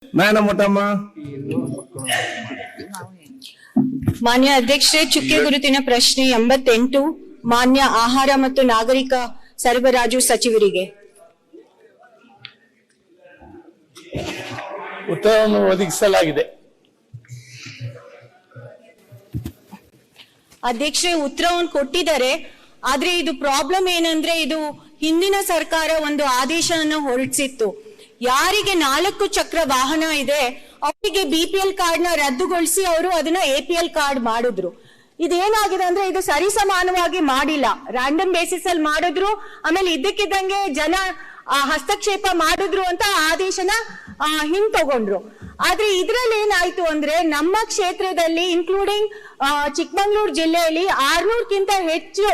ನಾಯನಮಠಮ್ಮ. ಮಾನ್ಯ ಅಧ್ಯಕ್ಷರೇ, ಚುಕ್ಕೆ ಗುರುತಿನ ಪ್ರಶ್ನೆ 88 ಮಾನ್ಯ ಆಹಾರ ಮತ್ತು ನಾಗರಿಕ ಸರಬರಾಜು ಸಚಿವರಿಗೆ. ಉತ್ತರವನ್ನು ಒದಗಿಸಲಾಗಿದೆ. ಅಧ್ಯಕ್ಷರೇ, ಉತ್ತರವನ್ನು ಕೊಟ್ಟಿದ್ದಾರೆ. ಆದ್ರೆ ಇದು ಪ್ರಾಬ್ಲಮ್ ಏನಂದ್ರೆ, ಇದು ಹಿಂದಿನ ಸರ್ಕಾರ ಒಂದು ಆದೇಶವನ್ನು ಹೊರಡಿಸಿತ್ತು. ಯಾರಿಗೆ 4 ಚಕ್ರ ವಾಹನ ಇದೆ ಅವರಿಗೆ BPL ಕಾರ್ಡ್ ನ ರದ್ದುಗೊಳಿಸಿ ಅವರು ಅದನ್ನ APL ಕಾರ್ಡ್ ಮಾಡಿದ್ರು. ಇದೇನಾಗಿದೆ ಅಂದ್ರೆ, ಇದು ಸರಿಸಮಾನವಾಗಿ ಮಾಡಿಲ್ಲ, ರ್ಯಾಂಡಮ್ ಬೇಸಿಸ್ ಅಲ್ಲಿ ಮಾಡಿದ್ರು. ಆಮೇಲೆ ಇದ್ದಕ್ಕಿದ್ದಂಗೆ ಜನ ಹಸ್ತಕ್ಷೇಪ ಮಾಡಿದ್ರು ಅಂತ ಆದೇಶನ ಹಿಂತಗೊಂಡ್ರು. ಆದ್ರೆ ಇದ್ರಲ್ಲಿ ಏನಾಯ್ತು ಅಂದ್ರೆ, ನಮ್ಮ ಕ್ಷೇತ್ರದಲ್ಲಿ ಇನ್ಕ್ಲೂಡಿಂಗ್ ಚಿಕ್ಕಮಂಗ್ಳೂರು ಜಿಲ್ಲೆಯಲ್ಲಿ 600ಕ್ಕಿಂತ ಹೆಚ್ಚು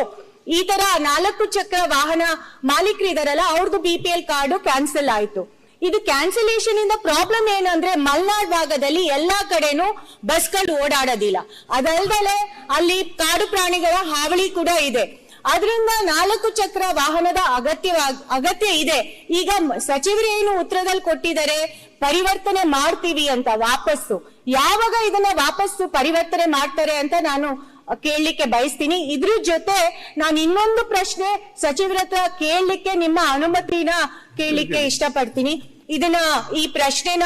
ಈ ತರ 4 ಚಕ್ರ ವಾಹನ ಮಾಲೀಕರಿದಾರಲ್ಲ, ಅವ್ರದ್ದು BPL ಕಾರ್ಡ್ ಕ್ಯಾನ್ಸಲ್ ಆಯ್ತು. ಇದು ಕ್ಯಾನ್ಸಲೇಷನ್ ಇಂದ ಪ್ರಾಬ್ಲಮ್ ಏನಂದ್ರೆ, ಮಲ್ನಾಡ್ ಭಾಗದಲ್ಲಿ ಎಲ್ಲಾ ಕಡೆನೂ ಬಸ್ಗಳು ಓಡಾಡೋದಿಲ್ಲ. ಅದಲ್ದಲೆ ಅಲ್ಲಿ ಕಾಡು ಪ್ರಾಣಿಗಳ ಹಾವಳಿ ಕೂಡ ಇದೆ. ಅದರಿಂದ 4 ಚಕ್ರ ವಾಹನದ ಅಗತ್ಯ ಇದೆ. ಈಗ ಸಚಿವರು ಏನು ಉತ್ತರದಲ್ಲಿ ಕೊಟ್ಟಿದ್ದಾರೆ, ಪರಿವರ್ತನೆ ಮಾಡ್ತೀವಿ ಅಂತ ವಾಪಸ್ಸು. ಯಾವಾಗ ಇದನ್ನ ವಾಪಸ್ಸು ಪರಿವರ್ತನೆ ಮಾಡ್ತಾರೆ ಅಂತ ನಾನು ಕೇಳಲಿಕ್ಕೆ ಬಯಸ್ತೀನಿ. ಇದ್ರ ಜೊತೆ ನಾನು ಇನ್ನೊಂದು ಪ್ರಶ್ನೆ ಸಚಿವರ ಹತ್ರ ಕೇಳಲಿಕ್ಕೆ ನಿಮ್ಮ ಅನುಮತಿನ ಕೇಳಲಿಕ್ಕೆ ಇಷ್ಟಪಡ್ತೀನಿ. ಇದನ್ನ ಈ ಪ್ರಶ್ನೆನ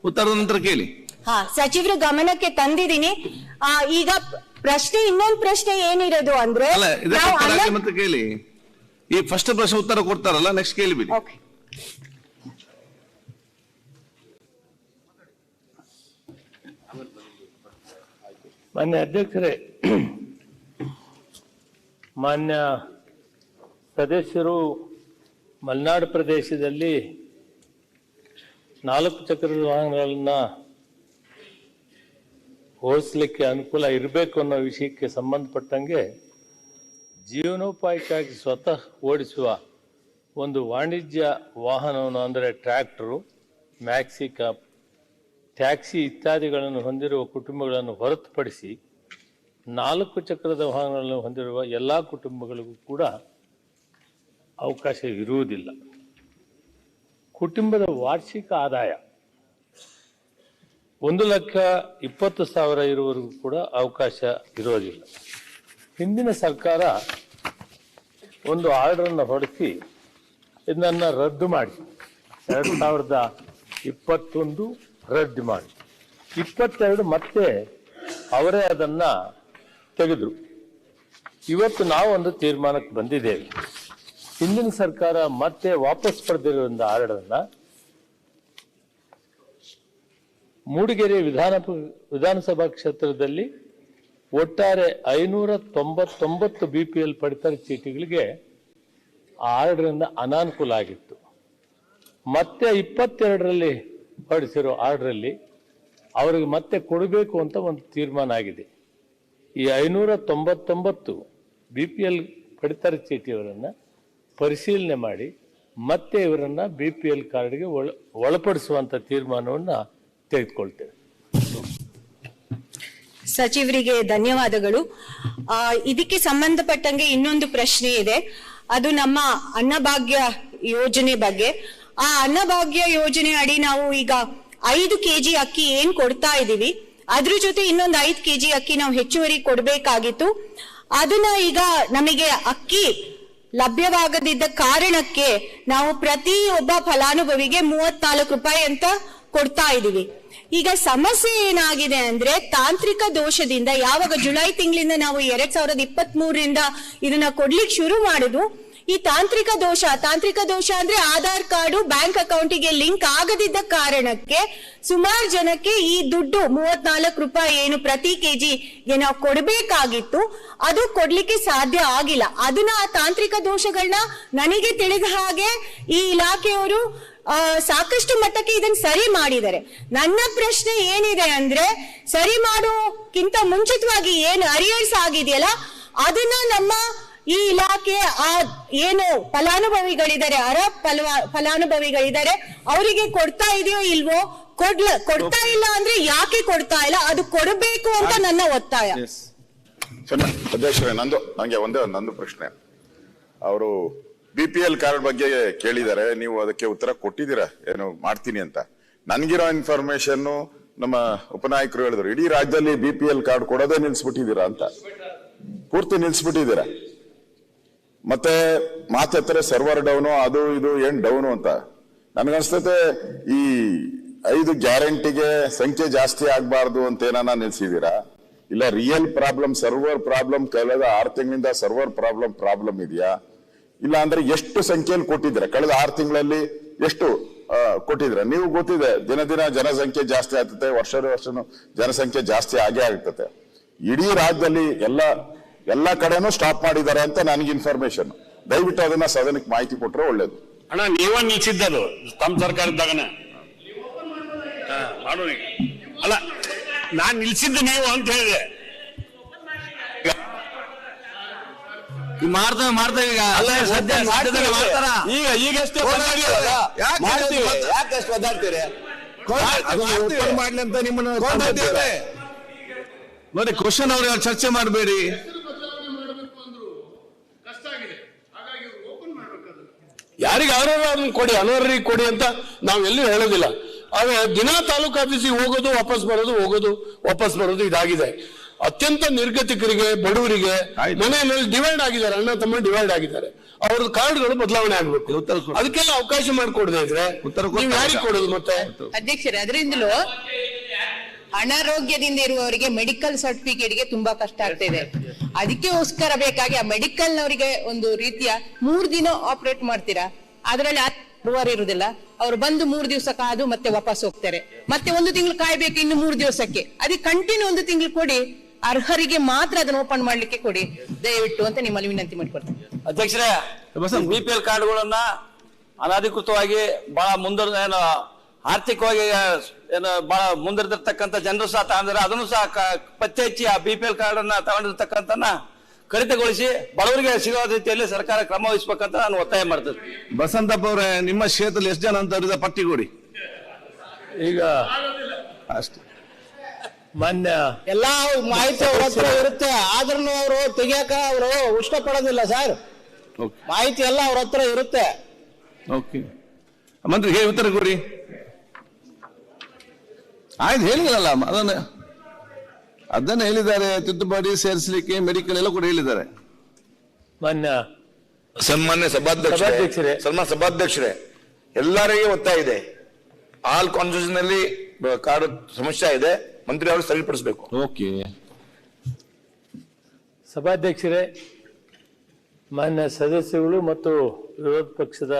ಉತ್ತರದ ನಂತರ ಕೇಳಿ. ಸಚಿವರ ಗಮನಕ್ಕೆ ತಂದಿದ್ದೀನಿ. ಈಗ ಪ್ರಶ್ನೆ ಇನ್ನೊಂದು ಪ್ರಶ್ನೆ ಏನಿರೋದು ಅಂದ್ರೆ, ಮತ್ತೆ ಕೇಳಿ. ಈ ಫಸ್ಟ್ ಪ್ರಶ್ನೆ ಉತ್ತರ ಕೊಡ್ತಾರಲ್ಲ, ನೆಕ್ಸ್ಟ್ ಕೇಳಿಬಿಡಿ. ಮಾನ್ಯ ಅಧ್ಯಕ್ಷರೇ, ಮಾನ್ಯ ಸದಸ್ಯರು ಮಲೆನಾಡು ಪ್ರದೇಶದಲ್ಲಿ 4 ಚಕ್ರದ ವಾಹನಗಳನ್ನ ಓಡಿಸ್ಲಿಕ್ಕೆ ಅನುಕೂಲ ಇರಬೇಕು ಅನ್ನೋ ವಿಷಯಕ್ಕೆ ಸಂಬಂಧಪಟ್ಟಂಗೆ ಜೀವನೋಪಾಯಕ್ಕಾಗಿ ಸ್ವತಃ ಓಡಿಸುವ ಒಂದು ವಾಣಿಜ್ಯ ವಾಹನವನ್ನು, ಅಂದರೆ ಟ್ರ್ಯಾಕ್ಟರು, ಮ್ಯಾಕ್ಸಿ ಕಾಪ್, ಟ್ಯಾಕ್ಸಿ ಇತ್ಯಾದಿಗಳನ್ನು ಹೊಂದಿರುವ ಕುಟುಂಬಗಳನ್ನು ಹೊರತುಪಡಿಸಿ 4 ಚಕ್ರದ ವಾಹನಗಳನ್ನು ಹೊಂದಿರುವ ಎಲ್ಲ ಕುಟುಂಬಗಳಿಗೂ ಕೂಡ ಅವಕಾಶ ಇರುವುದಿಲ್ಲ. ಕುಟುಂಬದ ವಾರ್ಷಿಕ ಆದಾಯ 1,20,000 ಇರುವವರೆಗೂ ಕೂಡ ಅವಕಾಶ ಇರೋದಿಲ್ಲ. ಹಿಂದಿನ ಸರ್ಕಾರ ಒಂದು ಆರ್ಡರನ್ನು ಹೊರಡಿಸಿ ಇದನ್ನು ರದ್ದು ಮಾಡಿ 2021 ರದ್ದು ಮಾಡಿ 22 ಮತ್ತೆ ಅವರೇ ಅದನ್ನ ತೆಗೆದ್ರು. ಇವತ್ತು ನಾವು ಒಂದು ತೀರ್ಮಾನಕ್ಕೆ ಬಂದಿದ್ದೇವೆ. ಹಿಂದಿನ ಸರ್ಕಾರ ಮತ್ತೆ ವಾಪಸ್ ಪಡೆದಿರುವ ಆರ್ಡರನ್ನ ಮೂಡಿಗೆರೆ ವಿಧಾನಸಭಾ ಕ್ಷೇತ್ರದಲ್ಲಿ ಒಟ್ಟಾರೆ 599 BPL ಪಡಿತರ ಚೀಟಿಗಳಿಗೆ ಆ ಆರ್ಡರಿಂದ ಅನಾನುಕೂಲ ಆಗಿತ್ತು. ಮತ್ತೆ 22ರಲ್ಲಿ ಹೊರಡಿಸಿರೋ ಆರ್ಡರಲ್ಲಿ ಅವರಿಗೆ ಮತ್ತೆ ಕೊಡಬೇಕು ಅಂತ ಒಂದು ತೀರ್ಮಾನ ಆಗಿದೆ. ಈ 599 BPL ಪಡಿತರ ಚೀಟಿಯವರನ್ನ ಪರಿಶೀಲನೆ ಮಾಡಿ ಮತ್ತೆ ಇವರನ್ನ BPL ಕಾರ್ಡ್ಗೆ ಒಳಪಡಿಸುವಂತ ತೀರ್ಮಾನವನ್ನ ತೆಗೆದುಕೊಳ್ತೇವೆ. ಸಚಿವರಿಗೆ ಧನ್ಯವಾದಗಳು. ಇದಕ್ಕೆ ಸಂಬಂಧಪಟ್ಟಂಗೆ ಇನ್ನೊಂದು ಪ್ರಶ್ನೆ ಇದೆ. ಅದು ನಮ್ಮ ಅನ್ನಭಾಗ್ಯ ಯೋಜನೆ ಬಗ್ಗೆ. ಆ ಅನ್ನಭಾಗ್ಯ ಯೋಜನೆ ಅಡಿ ನಾವು ಈಗ 5 kg ಅಕ್ಕಿ ಏನ್ ಕೊಡ್ತಾ ಇದೀವಿ, ಅದ್ರ ಜೊತೆ ಇನ್ನೊಂದು 5 kg ಅಕ್ಕಿ ನಾವು ಹೆಚ್ಚುವರಿ ಕೊಡ್ಬೇಕಾಗಿತ್ತು. ಅದನ್ನ ಈಗ ನಮಗೆ ಅಕ್ಕಿ ಲಭ್ಯವಾಗದಿದ್ದ ಕಾರಣಕ್ಕೆ ನಾವು ಪ್ರತಿಯೊಬ್ಬ ಫಲಾನುಭವಿಗೆ 34 ರೂಪಾಯಿ ಅಂತ ಕೊಡ್ತಾ ಇದೀವಿ. ಈಗ ಸಮಸ್ಯೆ ಏನಾಗಿದೆ ಅಂದ್ರೆ, ತಾಂತ್ರಿಕ ದೋಷದಿಂದ ಯಾವಾಗ ಜುಲೈ ತಿಂಗಳಿಂದ ನಾವು 2023ರಿಂದ ಇದನ್ನ ಕೊಡ್ಲಿಕ್ಕೆ ಶುರು ಮಾಡುದು, ಈ ತಾಂತ್ರಿಕ ದೋಷ ಅಂದ್ರೆ ಆಧಾರ್ ಕಾರ್ಡು ಬ್ಯಾಂಕ್ ಅಕೌಂಟಿಗೆ ಲಿಂಕ್ ಆಗದಿದ್ದ ಕಾರಣಕ್ಕೆ ಸುಮಾರು ಜನಕ್ಕೆ ಈ ದುಡ್ಡು 34 ರೂಪಾಯಿ ಏನು ಪ್ರತಿ ಕೆಜಿಗೆ ನಾವು ಕೊಡ್ಬೇಕಾಗಿತ್ತು ಅದು ಕೊಡ್ಲಿಕ್ಕೆ ಸಾಧ್ಯ ಆಗಿಲ್ಲ. ಅದನ್ನ ಆ ತಾಂತ್ರಿಕ ದೋಷಗಳನ್ನ ನನಗೆ ತಿಳಿದ ಹಾಗೆ ಈ ಇಲಾಖೆಯವರು ಸಾಕಷ್ಟು ಮಟ್ಟಕ್ಕೆ ಇದನ್ನ ಸರಿ ಮಾಡಿದ್ದಾರೆ. ನನ್ನ ಪ್ರಶ್ನೆ ಏನಿದೆ ಅಂದ್ರೆ, ಸರಿ ಮಾಡೋಕ್ಕಿಂತ ಮುಂಚಿತವಾಗಿ ಏನು ಅರಿಯರ್ಸ್ ಆಗಿದೆಯಲ್ಲ ಅದನ್ನ ನಮ್ಮ ಈ ಇಲಾಖೆ ಏನು ಫಲಾನುಭವಿಗಳಿದ್ದಾರೆ, ಫಲಾನುಭವಿಗಳಿದ್ದಾರೆ ಅವರಿಗೆ ಕೊಡ್ತಾ ಇದೆಯೋ ಇಲ್ವೋ, ಕೊಡ್ತಾ ಇಲ್ಲ ಅಂದ್ರೆ ಯಾಕೆ ಕೊಡ್ತಾ ಇಲ್ಲ, ಅದು ಕೊಡಬೇಕು ಅಂತ ನನ್ನ ಒತ್ತಾಯ. ಅಧ್ಯಕ್ಷರೇ, ನಂದು ಪ್ರಶ್ನೆ. ಅವರು BPL ಕಾರ್ಡ್ ಬಗ್ಗೆ ಕೇಳಿದ್ದಾರೆ, ನೀವು ಅದಕ್ಕೆ ಉತ್ತರ ಕೊಟ್ಟಿದ್ದೀರಾ ಏನು ಮಾಡ್ತೀನಿ ಅಂತ. ನನ್ಗಿರೋ ಇನ್ಫಾರ್ಮೇಶನ್ ನಮ್ಮ ಉಪನಾಯಕರು ಹೇಳಿದ್ರು, ಇಡೀ ರಾಜ್ಯದಲ್ಲಿ BPL ಕಾರ್ಡ್ ಕೊಡೋದೇ ನಿಲ್ಸ್ಬಿಟ್ಟಿದ್ದೀರಾ ಅಂತ. ಪೂರ್ತಿ ನಿಲ್ಸ್ಬಿಟ್ಟಿದ್ದೀರಾ. ಮತ್ತೆ ಮಾತಾಡ್ತಾರೆ ಸರ್ವರ್ ಡೌನು, ಅದು ಇದು ಏನ್ ಡೌನು ಅಂತ. ನನ್ಗನ್ಸ್ತತೆ ಈ 5 ಗ್ಯಾರಂಟಿಗೆ ಸಂಖ್ಯೆ ಜಾಸ್ತಿ ಆಗ್ಬಾರ್ದು ಅಂತ ಏನಾನ ನಿಲ್ಸಿದೀರಾ, ಇಲ್ಲ ರಿಯಲ್ ಪ್ರಾಬ್ಲಮ್ ಸರ್ವರ್ ಪ್ರಾಬ್ಲಮ್ ಕಳೆದ 6 ತಿಂಗಳಿಂದ ಸರ್ವರ್ ಪ್ರಾಬ್ಲಮ್ ಇದೆಯಾ, ಇಲ್ಲ ಅಂದ್ರೆ ಎಷ್ಟು ಸಂಖ್ಯೆಯಲ್ಲಿ ಕೊಟ್ಟಿದ್ರೆ ಕಳೆದ 6 ತಿಂಗಳಲ್ಲಿ ಎಷ್ಟು ಕೊಟ್ಟಿದ್ರ? ನೀವು ಗೊತ್ತಿದೆ, ದಿನ ದಿನ ಜನಸಂಖ್ಯೆ ಜಾಸ್ತಿ ಆಗ್ತದೆ, ವರ್ಷನೂ ಜನಸಂಖ್ಯೆ ಜಾಸ್ತಿ ಆಗೇ ಆಗ್ತದೆ. ಇಡೀ ರಾಜ್ಯದಲ್ಲಿ ಎಲ್ಲ ಕಡೆನೂ ಸ್ಟಾಪ್ ಮಾಡಿದ್ದಾರೆ ಅಂತ ನನಗೆ ಇನ್ಫಾರ್ಮೇಶನ್. ದಯವಿಟ್ಟು ಅದನ್ನ ಸದನಕ್ಕೆ ಮಾಹಿತಿ ಕೊಟ್ರೆ ಒಳ್ಳೇದು. ಅಣ್ಣ ನೀವ ನಿಲ್ಸಿದ್ದದು ತಮ್ಮ ಸರ್ಕಾರದಾಗನ ಮಾಡೋಣ. ಅಲ್ಲ ನಾನ್ ನಿಲ್ಸಿದ್ದು ನೀವು ಅಂತ ಹೇಳಿದೆ. ಮಾಡ್ತಾ ಈಗ ಅಲ್ಲ ಸದ್ಯ ಮಾಡ್ತಾರ ಈಗಷ್ಟೇ ಯಾಕಷ್ಟು ಒದ್ದಾಡ್ತೀರಿ? ಮಾಡ್ಲಿ ಅಂತ ನಿಮ್ಮನ್ನ ನೋಡಿ ಕ್ವಶನ್ ಅವ್ರ ಚರ್ಚೆ ಮಾಡಬೇಡಿ. ಯಾರಿಗೆ ಅವರವ್ರು ಅದನ್ನ ಕೊಡಿ, ಅನರ್ಹರಿಗೆ ಕೊಡಿ ಅಂತ ನಾವು ಎಲ್ಲೂ ಹೇಳೋದಿಲ್ಲ. ಆದ್ರೆ ದಿನ ತಾಲೂಕು ಆಫೀಸಿಗೆ ಹೋಗೋದು ವಾಪಸ್ ಬರೋದು, ಹೋಗೋದು ವಾಪಸ್ ಬರೋದು ಇದಾಗಿದೆ. ಅತ್ಯಂತ ನಿರ್ಗತಿಕರಿಗೆ, ಬಡವರಿಗೆ ಮನೆಯಲ್ಲಿ ಡಿವೈಡ್ ಆಗಿದ್ದಾರೆ, ಅಣ್ಣ ತಮ್ಮ ಡಿವೈಡ್ ಆಗಿದ್ದಾರೆ. ಅವ್ರ ಕಾರ್ಡ್ಗಳು ಬದಲಾವಣೆ ಆಗ್ಬೇಕು. ಅದಕ್ಕೆಲ್ಲ ಅವಕಾಶ ಮಾಡಿಕೊಡದೆ ಇದ್ರೆ ನೀವು ಯಾರಿಗೆ ಕೊಡೋದು? ಮತ್ತೆ ಅಧ್ಯಕ್ಷರೇ, ಅದರಿಂದಲೂ ಅನಾರೋಗ್ಯದಿಂದ ಇರುವವರಿಗೆ ಮೆಡಿಕಲ್ ಸರ್ಟಿಫಿಕೇಟ್ಗೆ ತುಂಬಾ ಕಷ್ಟ ಆಗ್ತಾ ಇದೆ. ಅದಕ್ಕೋಸ್ಕರ ಬೇಕಾಗಿ ಆ ಮೆಡಿಕಲ್ ನವರಿಗೆ ಒಂದು ರೀತಿಯ 3 ದಿನ ಆಪರೇಟ್ ಮಾಡ್ತೀರಾ, ಅದರಲ್ಲಿ ಇರುವುದಿಲ್ಲ. ಅವ್ರು ಬಂದು 3 ದಿವಸ ಕಾದು ಮತ್ತೆ ವಾಪಸ್ ಹೋಗ್ತಾರೆ. ಮತ್ತೆ 1 ತಿಂಗಳು ಕಾಯ್ಬೇಕು, ಇನ್ನು 3 ದಿವಸಕ್ಕೆ. ಅದಕ್ಕೆ ಕಂಟಿನ್ಯೂ 1 ತಿಂಗಳು ಕೊಡಿ, ಅರ್ಹರಿಗೆ ಮಾತ್ರ ಅದನ್ನ ಓಪನ್ ಮಾಡ್ಲಿಕ್ಕೆ ಕೊಡಿ ದಯವಿಟ್ಟು ಅಂತ ನಿಮ್ಮಲ್ಲಿ ವಿನಂತಿ ಮಾಡ್ಕೊಡ್ತೀನಿ. ಅಧ್ಯಕ್ಷರೇ, BPL ಕಾರ್ಡ್ಗಳನ್ನ ಅನಧಿಕೃತವಾಗಿ ಬಹಳ ಆರ್ಥಿಕವಾಗಿ ಬಹಳ ಮುಂದಿರ್ತಕ್ಕಂಥ ಜನರು ಸಹ ತಗೊಂಡ್ರೆ ಅದನ್ನು ಸಹ ಪತ್ತೆ ಹಚ್ಚಿ ಆ BPL ಕಾರ್ಡ್ ಅನ್ನ ತಗೊಂಡಿರ್ತಕ್ಕಂಥ ಕಡಿತಗೊಳಿಸಿ ಬಡವರಿಗೆ ಸಿಗೋ ರೀತಿಯಲ್ಲಿ ಸರ್ಕಾರ ಕ್ರಮ ವಹಿಸಬೇಕಂತ ನಾನು ಒತ್ತಾಯ ಮಾಡ್ತೇನೆ. ಬಸಂತಪ್ಪ ಅವರೇ, ನಿಮ್ಮ ಕ್ಷೇತ್ರದಲ್ಲಿ ಎಷ್ಟು ಜನ ಅಂತ ಪಟ್ಟಿ ಕೊಡಿ. ಈಗ ಅಷ್ಟೇ. ಮಾನ್ಯ ಎಲ್ಲಾ ಮಾಹಿತಿ ಅವ್ರ ಹತ್ರ ಇರುತ್ತೆ, ಆದ್ರೂ ಅವರು ತೆಗಿಯಕ ಅವರು ಇಷ್ಟಪಡೋದಿಲ್ಲ ಸರ್. ಮಾಹಿತಿ ಎಲ್ಲ ಅವ್ರ ಹತ್ರ ಇರುತ್ತೆ. ಓಕೆ, ಮಂತ್ರಿಗೆ ಉತ್ತರ ಕೊಡಿ. ಆಯ್ತು, ಹೇಳಿದ್ರಲ್ಲ ಅದನ್ನ ಹೇಳಿದ್ದಾರೆ. ತಿದ್ದುಪಡಿ ಸೇರಿಸಲಿಕ್ಕೆ ಮೆಡಿಕಲ್ ಎಲ್ಲ ಕೂಡ ಹೇಳಿದ್ದಾರೆ. ಮಾನ್ಯ ಸನ್ಮಾನ್ಯ ಸಭಾಧ್ಯಕ್ಷರೇ, ಎಲ್ಲರಿಗೆ ಒತ್ತಾಯ ಇದೆ. ಆಲ್ ಕಾನ್ಸ್ಟಿಟ್ಯೂಷನ್ ನಲ್ಲಿ ಕಾರ್ಡ್ ಸಮಸ್ಯೆ ಇದೆ, ಮಂತ್ರಿ ಅವರು ಸರಿಪಡಿಸಬೇಕು. ಓಕೆ. ಸಭಾಧ್ಯಕ್ಷರೇ, ಮಾನ್ಯ ಸದಸ್ಯಗಳು ಮತ್ತು ವಿರೋಧ ಪಕ್ಷದ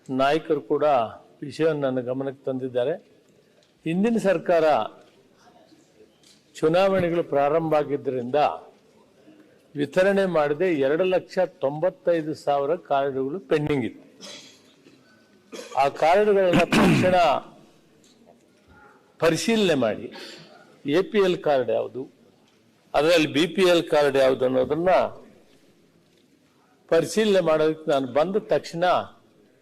ನಾಯಕರು ಕೂಡ ವಿಷಯವನ್ನು ನನ್ನ ಗಮನಕ್ಕೆ ತಂದಿದ್ದಾರೆ. ಹಿಂದಿನ ಸರ್ಕಾರ ಚುನಾವಣೆಗಳು ಪ್ರಾರಂಭ ಆಗಿದ್ದರಿಂದ ವಿತರಣೆ ಮಾಡದೆ 2,95,000 ಕಾರ್ಡ್ಗಳು ಪೆಂಡಿಂಗ್ ಇತ್ತು. ಆ ಕಾರ್ಡ್ಗಳನ್ನ ತಕ್ಷಣ ಪರಿಶೀಲನೆ ಮಾಡಿ APL ಕಾರ್ಡ್ ಯಾವುದು, ಅದರಲ್ಲಿ BPL ಕಾರ್ಡ್ ಯಾವುದು ಅನ್ನೋದನ್ನ ಪರಿಶೀಲನೆ ಮಾಡೋದಕ್ಕೆ ನಾನು ಬಂದ ತಕ್ಷಣ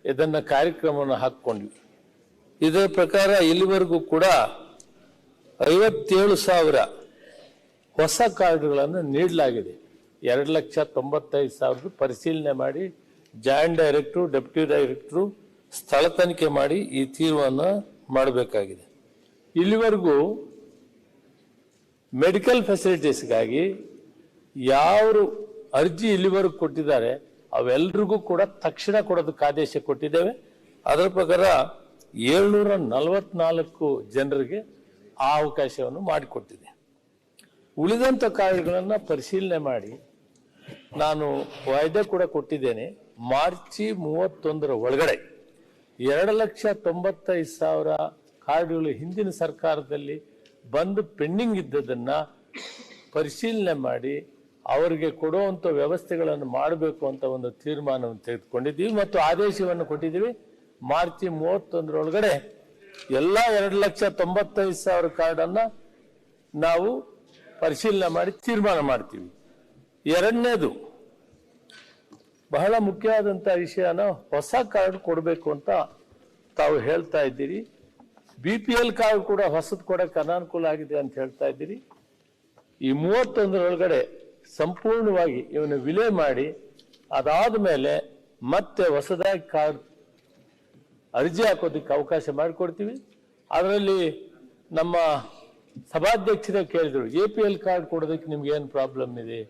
ಇದನ್ನ ಕಾರ್ಯಕ್ರಮವನ್ನು ಹಾಕಿಕೊಂಡ್ವಿ. ಇದರ ಪ್ರಕಾರ ಇಲ್ಲಿವರೆಗೂ ಕೂಡ 57,000 ಹೊಸ ಕಾರ್ಡ್ಗಳನ್ನು ನೀಡಲಾಗಿದೆ. 2,95,000 ಪರಿಶೀಲನೆ ಮಾಡಿ ಜಾಯಿಂಟ್ ಡೈರೆಕ್ಟ್ರು, ಡೆಪ್ಯೂಟಿ ಡೈರೆಕ್ಟ್ರು ಸ್ಥಳ ತನಿಖೆ ಮಾಡಿ ಈ ತೀರ್ಮಾನ ಮಾಡಬೇಕಾಗಿದೆ. ಇಲ್ಲಿವರೆಗೂ ಮೆಡಿಕಲ್ ಫೆಸಿಲಿಟೀಸ್ಗಾಗಿ ಯಾರು ಅರ್ಜಿ ಇಲ್ಲಿವರೆಗೂ ಕೊಟ್ಟಿದ್ದಾರೆ ಅವೆಲ್ಲರಿಗೂ ಕೂಡ ತಕ್ಷಣ ಕೊಡೋದಕ್ಕೆ ಆದೇಶ ಕೊಟ್ಟಿದ್ದೇವೆ. ಅದರ ಪ್ರಕಾರ 744 ಜನರಿಗೆ ಆ ಅವಕಾಶವನ್ನು ಮಾಡಿಕೊಟ್ಟಿದೆ. ಉಳಿದಂಥ ಕಾರ್ಡ್ಗಳನ್ನು ಪರಿಶೀಲನೆ ಮಾಡಿ ನಾನು ವಾಯ್ದೆ ಕೂಡ ಕೊಟ್ಟಿದ್ದೇನೆ. ಮಾರ್ಚ್ 31 ಒಳಗಡೆ 2,95,000 ಕಾರ್ಡ್ಗಳು ಹಿಂದಿನ ಸರ್ಕಾರದಲ್ಲಿ ಬಂದು ಪೆಂಡಿಂಗ್ ಇದ್ದದನ್ನ ಪರಿಶೀಲನೆ ಮಾಡಿ ಅವರಿಗೆ ಕೊಡುವಂಥ ವ್ಯವಸ್ಥೆಗಳನ್ನು ಮಾಡಬೇಕು ಅಂತ ಒಂದು ತೀರ್ಮಾನವನ್ನು ತೆಗೆದುಕೊಂಡಿದ್ದೀವಿ ಮತ್ತು ಆದೇಶವನ್ನು ಕೊಟ್ಟಿದ್ದೀವಿ. ಮಾರ್ಚ್ 31 ಒಳಗಡೆ ಎಲ್ಲ 2,95,000 ಕಾರ್ಡನ್ನು ನಾವು ಪರಿಶೀಲನೆ ಮಾಡಿ ತೀರ್ಮಾನ ಮಾಡ್ತೀವಿ. ಎರಡನೇದು ಬಹಳ ಮುಖ್ಯವಾದಂಥ ವಿಷಯನ ಹೊಸ ಕಾರ್ಡ್ ಕೊಡಬೇಕು ಅಂತ ತಾವು ಹೇಳ್ತಾ ಇದ್ದೀರಿ. BPL ಕಾರ್ಡ್ ಕೂಡ ಹೊಸದು ಕೊಡಕ್ಕೆ ಅನಾನುಕೂಲ ಆಗಿದೆ ಅಂತ ಹೇಳ್ತಾ ಇದ್ದೀರಿ. ಈ 31 ಒಳಗಡೆ ಸಂಪೂರ್ಣವಾಗಿ ಇವನು ವಿಲೇ ಮಾಡಿ ಅದಾದ ಮೇಲೆ ಮತ್ತೆ ಹೊಸದಾಗಿ ಕಾರ್ಡ್ ಅರ್ಜಿ ಹಾಕೋದಕ್ಕೆ ಅವಕಾಶ ಮಾಡಿಕೊಡ್ತೀವಿ. ಅದರಲ್ಲಿ ನಮ್ಮ ಸಭಾಧ್ಯಕ್ಷರೇ ಕೇಳಿದ್ರು APL ಕಾರ್ಡ್ ಕೊಡೋದಕ್ಕೆ ನಿಮ್ಗೆ ಏನು ಪ್ರಾಬ್ಲಮ್ ಇದೆ,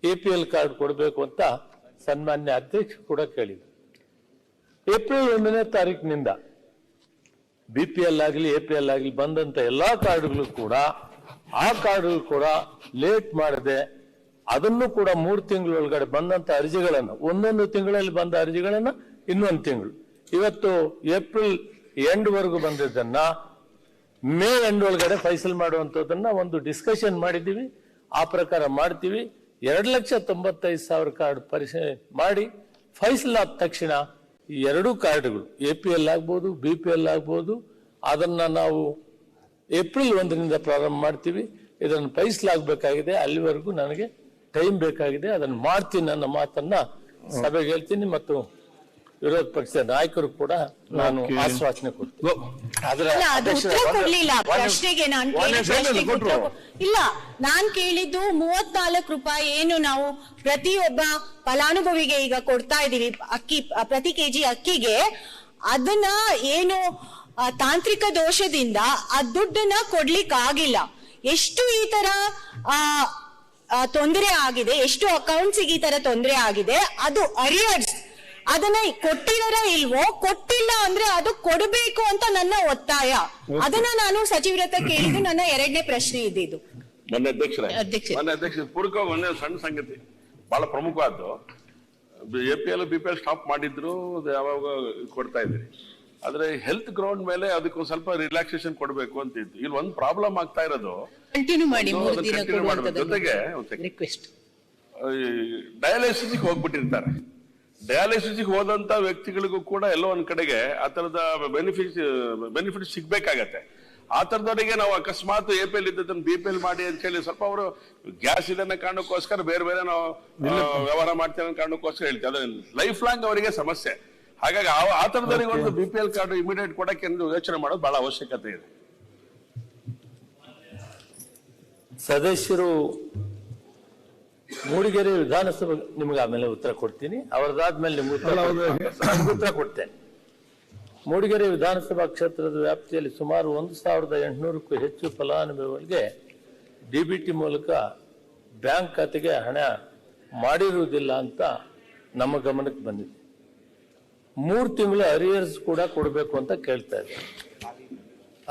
APL ಕಾರ್ಡ್ ಕೊಡಬೇಕು ಅಂತ ಸನ್ಮಾನ್ಯ ಅಧ್ಯಕ್ಷರು ಕೂಡ ಕೇಳಿದ್ರು. ಏಪ್ರಿಲ್ 1ನೇ ತಾರೀಕಿನಿಂದ BPL ಆಗಲಿ APL ಆಗಲಿ ಬಂದಂತ ಎಲ್ಲಾ ಕಾರ್ಡ್ಗಳು ಕೂಡ ಆ ಕಾರ್ಡ್ಗಳು ಕೂಡ ಲೇಟ್ ಮಾಡದೆ ಅದನ್ನು ಕೂಡ 3 ತಿಂಗಳೊಳಗಡೆ ಬಂದಂತ ಅರ್ಜಿಗಳನ್ನ, ಒಂದೊಂದು ತಿಂಗಳಲ್ಲಿ ಬಂದ ಅರ್ಜಿಗಳನ್ನ ಇನ್ನೊಂದು ತಿಂಗಳು, ಇವತ್ತು ಏಪ್ರಿಲ್ ಎಂಡ್ ವರೆಗೂ ಬಂದಿದ್ದನ್ನ ಮೇ ಎಂಡ್ ಒಳಗಡೆ ಫೈಸಲ್ ಮಾಡುವಂತದನ್ನ ಒಂದು ಡಿಸ್ಕಷನ್ ಮಾಡಿದ್ದೀವಿ. ಆ ಪ್ರಕಾರ ಮಾಡ್ತೀವಿ. 2,95,000 ಕಾರ್ಡ್ ಪರಿಶೀಲನೆ ಮಾಡಿ ಫೈಸಲ್ ಆದ ತಕ್ಷಣ ಈ 2 ಕಾರ್ಡ್ಗಳು APL ಆಗ್ಬೋದು BPL ಆಗ್ಬೋದು ಅದನ್ನ ನಾವು ಏಪ್ರಿಲ್ 1ರಿಂದ ಪ್ರಾರಂಭ ಮಾಡ್ತೀವಿ. ಇದನ್ನು ಫೈಸಲಾಗಬೇಕಾಗಿದೆ. ಅಲ್ಲಿವರೆಗೂ ನನಗೆ ಟೈಮ್ ಬೇಕಾಗಿದೆ. ಅದನ್ನು ಮಾಡ್ತೀನಿ ನನ್ನ ಮಾತನ್ನ ಸಭೆಗೆ ಹೇಳ್ತೀನಿ ಮತ್ತು ವಿರೋಧ ಪಕ್ಷದ ನಾಯಕರು ಕೂಡ ನಾನು ಆಶ್ವಾಸನೆ ಕೊಡ್ತೀನಿ. ಅಲ್ಲ, ಅದು ಉತ್ತರ ಕೊಡ್ಲಿಲ್ಲ ಪ್ರಶ್ನೆಗೆ. ಇಲ್ಲ, ನಾನ್ ಕೇಳಿದ್ದು 34 ರೂಪಾಯಿ ಏನು ನಾವು ಪ್ರತಿಯೊಬ್ಬ ಫಲಾನುಭವಿಗೆ ಈಗ ಕೊಡ್ತಾ ಇದೀವಿ ಅಕ್ಕಿ, ಪ್ರತಿ ಕೆಜಿ ಅಕ್ಕಿಗೆ, ಅದನ್ನ ಏನು ತಾಂತ್ರಿಕ ದೋಷದಿಂದ ಆ ದುಡ್ಡನ್ನ ಕೊಡ್ಲಿಕ್ಕೆ ಆಗಿಲ್ಲ. ಎಷ್ಟು ಈ ತರ ತೊಂದರೆ ಆಗಿದೆ, ಎಷ್ಟು ಅಕೌಂಟ್ಸಿಗೆ ಈ ತರ ತೊಂದರೆ ಆಗಿದೆ, ಅದು ಅರಿಯರ್ಸ್. ಅದನ್ನ ಕೊಟ್ಟಿದಾರ ಇಲ್ವೋ, ಕೊಟ್ಟಿಲ್ಲ ಅಂದ್ರೆ ಅದು ಕೊಡಬೇಕು ಅಂತ ನನ್ನ ಒತ್ತಾಯ. ಅದನ್ನ ನಾನು ಸಚಿವರ ಹತ್ರ ಕೇಳಿದ್ದು ನನ್ನ 2ನೇ ಪ್ರಶ್ನೆ ಇದ್ದಿದ್ದು. ಮೊನ್ನೆ ಅಧ್ಯಕ್ಷ ಪೂರ್ವಕವಾಗಿ ಒಂದೇ ಸಣ್ಣ ಸಂಗತಿ ಬಹಳ ಪ್ರಮುಖವಾದ್ದು, APL BPL ಸ್ಟಾಪ್ ಮಾಡಿದ್ರು, ಯಾವಾಗ ಕೊಡ್ತಾ ಇದ್ರಿ. ಆದ್ರೆ ಹೆಲ್ತ್ ಗ್ರೌಂಡ್ ಮೇಲೆ ಅದಕ್ಕೊಂದು ಸ್ವಲ್ಪ ರಿಲ್ಯಾಕ್ಸೇಷನ್ ಕೊಡಬೇಕು ಅಂತ ಇತ್ತು. ಇಲ್ಲಿ ಒಂದು ಪ್ರಾಬ್ಲಮ್ ಆಗ್ತಾ ಇರೋದು, ಕಂಟಿನ್ಯೂ ಮಾಡಿ, 3 ದಿನ ಜೊತೆಗೆ ರಿಕ್ವೆಸ್ಟ್, ಡಯಾಲಿಸಿಸ್ಗೆ ಹೋಗ್ಬಿಟ್ಟಿರ್ತಾರೆ. ಡಯಾಲಿಸಿಸ್ಗೆ ಹೋದಂತ ವ್ಯಕ್ತಿಗಳಿಗೂ ಕೂಡ ಎಲ್ಲೋ ಒಂದ್ ಕಡೆಗೆ ಆ ತರದ ಬೆನಿಫಿಟ್ ಸಿಗ್ಬೇಕಾಗತ್ತೆ. ಆ ತರದವರಿಗೆ ನಾವು ಅಕಸ್ಮಾತ್ APL ಇದ್ದದನ್ನ BPL ಮಾಡಿ ಅಂತ ಹೇಳಿ ಸ್ವಲ್ಪ ಅವರು ಗ್ಯಾಸ್ ಇದನ್ನ ಕಾರಣಕ್ಕೋಸ್ಕರ ಬೇರೆ ನಾವು ವ್ಯವಹಾರ ಮಾಡ್ತೇವೆ ಅನ್ನೋ ಕಾರಣಕ್ಕೋಸ್ಕರ ಹೇಳ್ತೀವಿ. ಅದು ಲೈಫ್ ಲಾಂಗ್ ಅವರಿಗೆ ಸಮಸ್ಯೆ. ಹಾಗಾಗಿ ಆ ತರದವರಿಗೆ ಒಂದು BPL ಕಾರ್ಡ್ ಇಮಿಡಿಯೇಟ್ ಕೊಡಕ್ಕೆ ಯೋಚನೆ ಮಾಡೋದು ಬಹಳ ಅವಶ್ಯಕತೆ ಇದೆ. ಸದಸ್ಯರು ಮೂಡಿಗೆರೆ ವಿಧಾನಸಭೆ ನಿಮ್ಗೆ ಆಮೇಲೆ ಉತ್ತರ ಕೊಡ್ತೀನಿ, ಅವರದಾದ್ಮೇಲೆ ನಿಮ್ಗೆ ಉತ್ತರ ಕೊಡ್ತೇನೆ. ಮೂಡಿಗೆರೆ ವಿಧಾನಸಭಾ ಕ್ಷೇತ್ರದ ವ್ಯಾಪ್ತಿಯಲ್ಲಿ ಸುಮಾರು 1,800ಕ್ಕೂ ಹೆಚ್ಚು ಫಲಾನುಭವಿಗಳಿಗೆ DBT ಮೂಲಕ ಬ್ಯಾಂಕ್ ಖಾತೆಗೆ ಹಣ ಮಾಡಿರುವುದಿಲ್ಲ ಅಂತ ನಮ್ಮ ಗಮನಕ್ಕೆ ಬಂದಿದೆ. 3 ತಿಂಗಳು ಅರಿಯರ್ಸ್ ಕೂಡ ಕೊಡಬೇಕು ಅಂತ ಕೇಳ್ತಾ ಇದ್ದಾರೆ.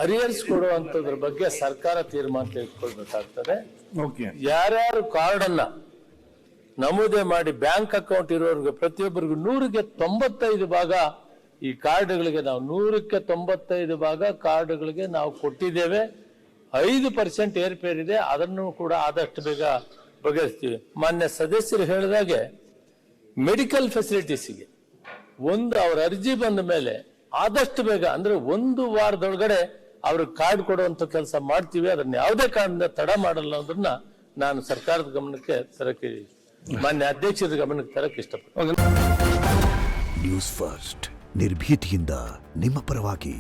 ಅರಿಯರ್ಸ್ ಕೊಡುವಂತದ್ರ ಬಗ್ಗೆ ಸರ್ಕಾರ ತೀರ್ಮಾನ ತೆಗೆದುಕೊಳ್ಬೇಕಾಗ್ತದೆ. ಯಾರ್ಯಾರು ಕಾರ್ಡ್ ಅನ್ನ ನಮೂದೆ ಮಾಡಿ ಬ್ಯಾಂಕ್ ಅಕೌಂಟ್ ಇರೋರಿಗೆ ಪ್ರತಿಯೊಬ್ಬರಿಗೂ 100ಕ್ಕೆ 95 ಭಾಗ ಈ ಕಾರ್ಡ್ಗಳಿಗೆ ನಾವು 100ಕ್ಕೆ 95 ಭಾಗ ಕಾರ್ಡ್ಗಳಿಗೆ ನಾವು ಕೊಟ್ಟಿದ್ದೇವೆ. 5% ಏರ್ಪೇರ್ ಇದೆ, ಅದನ್ನು ಕೂಡ ಆದಷ್ಟು ಬೇಗ ಬಗೆಹರಿಸ್ತೀವಿ. ಮಾನ್ಯ ಸದಸ್ಯರು ಹೇಳಿದಾಗೆ ಮೆಡಿಕಲ್ ಫೆಸಿಲಿಟೀಸ್ಗೆ ಅವ್ರ ಅರ್ಜಿ ಬಂದ ಮೇಲೆ ಆದಷ್ಟು ಬೇಗ ಅಂದ್ರೆ 1 ವಾರದೊಳಗಡೆ ಅವ್ರಿಗೆ ಕಾರ್ಡ್ ಕೊಡುವಂತ ಕೆಲಸ ಮಾಡ್ತೀವಿ. ಅದನ್ನ ಯಾವುದೇ ಕಾರಣದಿಂದ ತಡ ಮಾಡಲ್ಲ ಅನ್ನೋದನ್ನ ನಾನು ಸರ್ಕಾರದ ಗಮನಕ್ಕೆ ತರಕ್ಕೆ, ಮಾನ್ಯ ಅಧ್ಯಕ್ಷರ ಗಮನಕ್ಕೆ ತರಕ್ಕೆ ಇಷ್ಟಪಡ್ತೀನಿ. ನ್ಯೂಸ್ ಫಸ್ಟ್, ನಿರ್ಭೀತಿಯಿಂದ ನಿಮ್ಮ ಪರವಾಗಿ.